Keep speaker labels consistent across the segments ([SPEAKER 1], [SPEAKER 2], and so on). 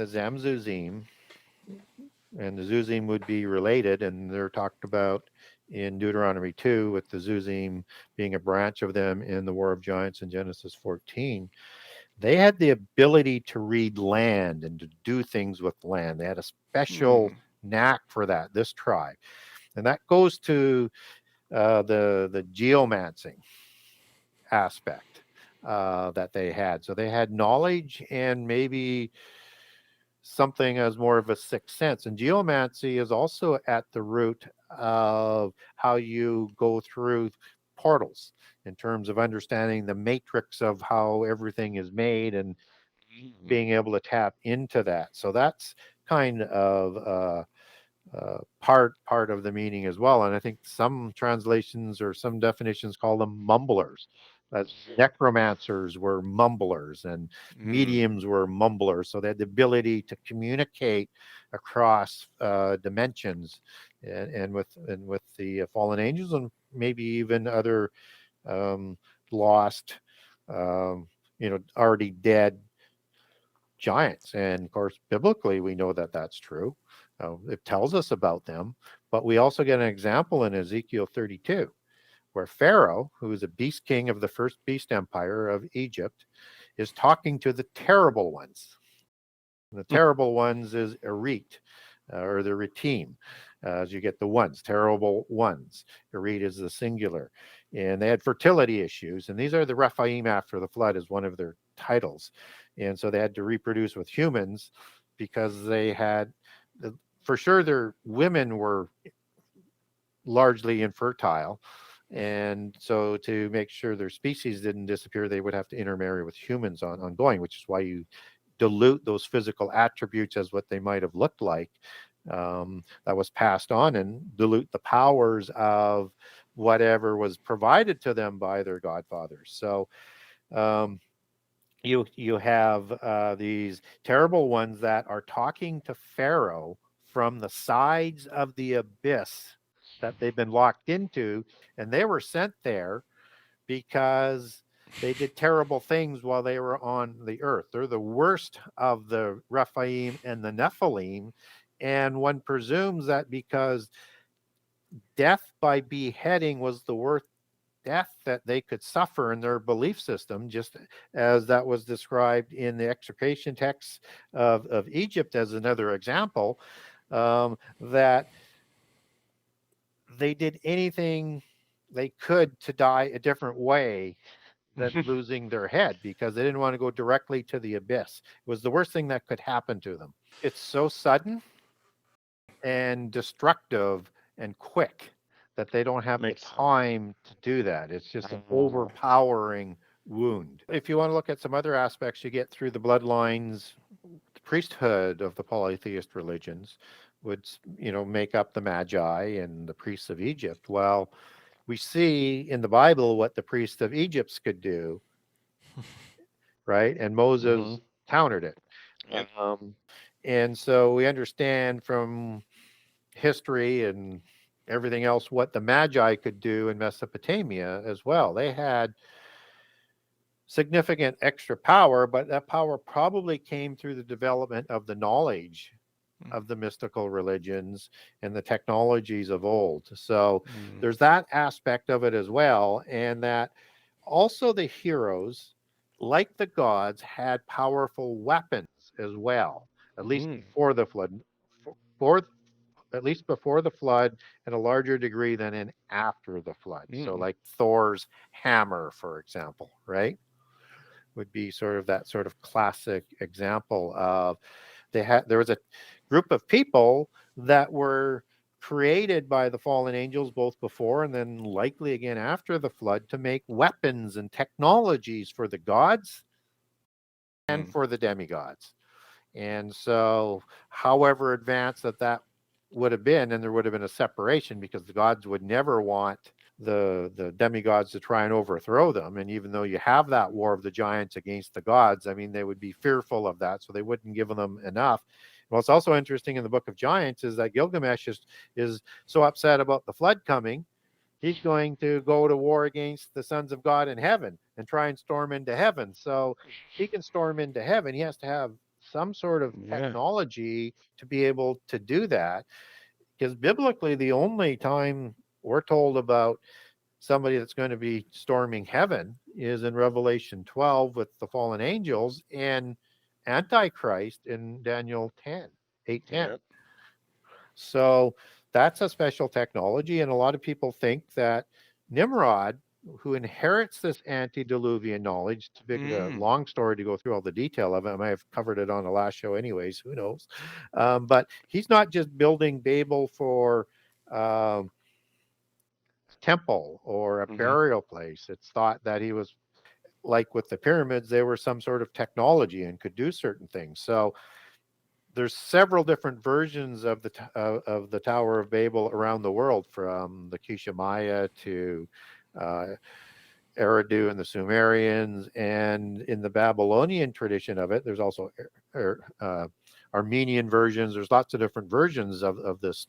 [SPEAKER 1] the Zamzuzzim, and the Zuzim would be related, and they're talked about in Deuteronomy 2, with the Zuzim being a branch of them in the War of Giants in Genesis 14. They had the ability to read land and to do things with land. They had a special knack for that, this tribe. And that goes to the geomancy aspect that they had. So they had knowledge and maybe something as more of a sixth sense. And geomancy is also at the root of how you go through portals in terms of understanding the matrix of how everything is made and being able to tap into that. So that's kind of part of the meaning as well. And I think some translations or some definitions call them mumblers. As necromancers were mumblers and mediums were mumblers. So they had the ability to communicate across dimensions and with the fallen angels and maybe even other lost, already dead giants. And of course, biblically, we know that that's true. It tells us about them, but we also get an example in Ezekiel 32, where Pharaoh, who is a beast king of the first beast empire of Egypt, is talking to the terrible ones. And the terrible ones is Erit, or the Retim, as you get the ones, terrible ones. Erit is the singular. And they had fertility issues, and these are the Rephaim after the flood is one of their titles. And so they had to reproduce with humans because they had, for sure, their women were largely infertile. And so to make sure their species didn't disappear, they would have to intermarry with humans ongoing, which is why you dilute those physical attributes as what they might have looked like, that was passed on, and dilute the powers of whatever was provided to them by their godfathers. So you have these terrible ones that are talking to Pharaoh from the sides of the abyss that they've been locked into, and they were sent there because they did terrible things while they were on the earth. They're the worst of the Rephaim and the Nephilim, and one presumes that because death by beheading was the worst death that they could suffer in their belief system, just as that was described in the extirpation texts of Egypt as another example, that they did anything they could to die a different way than losing their head, because they didn't want to go directly to the abyss. It was the worst thing that could happen to them. It's so sudden and destructive and quick that they don't have the time to do that. It's just an overpowering wound. If you want to look at some other aspects, you get through the bloodlines, the priesthood of the polytheist religions would, make up the Magi and the priests of Egypt. Well, we see in the Bible what the priests of Egypt could do, right? And Moses countered it. And so we understand from history and everything else what the Magi could do in Mesopotamia as well. They had significant extra power, but that power probably came through the development of the knowledge of the mystical religions and the technologies of old. So there's that aspect of it as well. And that also the heroes, like the gods, had powerful weapons as well, at least before the flood. At least before the flood, at a larger degree than in after the flood. So like Thor's hammer, for example, right? Would be sort of that sort of classic example of there was a group of people that were created by the fallen angels both before and then likely again after the flood to make weapons and technologies for the gods and for the demigods. And so however advanced that would have been, and there would have been a separation, because the gods would never want the demigods to try and overthrow them. And even though you have that war of the giants against the gods, I mean, they would be fearful of that, so they wouldn't give them enough. What's also interesting in the book of Giants is that Gilgamesh is so upset about the flood coming, he's going to go to war against the sons of God in heaven and try and storm into heaven. So he can storm into heaven, he has to have some sort of
[SPEAKER 2] Yeah.
[SPEAKER 1] technology to be able to do that. Because biblically, the only time we're told about somebody that's going to be storming heaven is in Revelation 12 with the fallen angels and Antichrist in Daniel 10, 8:10.
[SPEAKER 2] Yep.
[SPEAKER 1] So that's a special technology. And a lot of people think that Nimrod, who inherits this antediluvian knowledge, it's a big,
[SPEAKER 2] Mm.
[SPEAKER 1] long story to go through all the detail of it. I might have covered it on the last show, anyways. Who knows? But he's not just building Babel for um, a temple or a
[SPEAKER 2] Mhm.
[SPEAKER 1] burial place. It's thought that he was like with the pyramids, they were some sort of technology and could do certain things. So there's several different versions of of the Tower of Babel around the world, from the Kisha Maya to uh, Eridu and the Sumerians, and in the Babylonian tradition of it, there's also Armenian versions. There's lots of different versions of this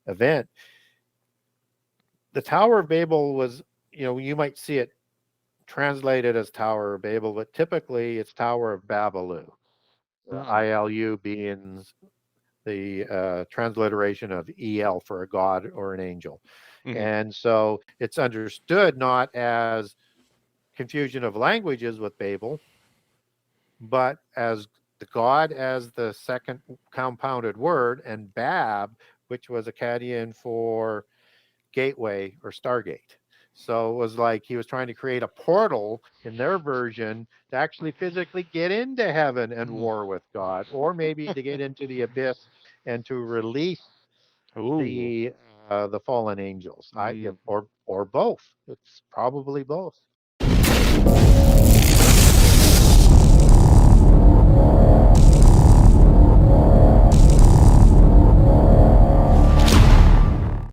[SPEAKER 1] event. The Tower of Babel was, you might see it translated as Tower of Babel, but typically it's Tower of Babalu.
[SPEAKER 2] Mm.
[SPEAKER 1] ILU being the transliteration of EL for a god or an angel.
[SPEAKER 2] Mhm.
[SPEAKER 1] And so it's understood not as confusion of languages with Babel, but as the god as the second compounded word, and Bab, which was Akkadian for gateway or stargate. So it was like he was trying to create a portal in their version to actually physically get into heaven and
[SPEAKER 2] Mm.
[SPEAKER 1] war with God, or maybe to get into the abyss and to release
[SPEAKER 2] Ooh.
[SPEAKER 1] the fallen angels.
[SPEAKER 2] Mm.
[SPEAKER 1] Or both. It's probably both.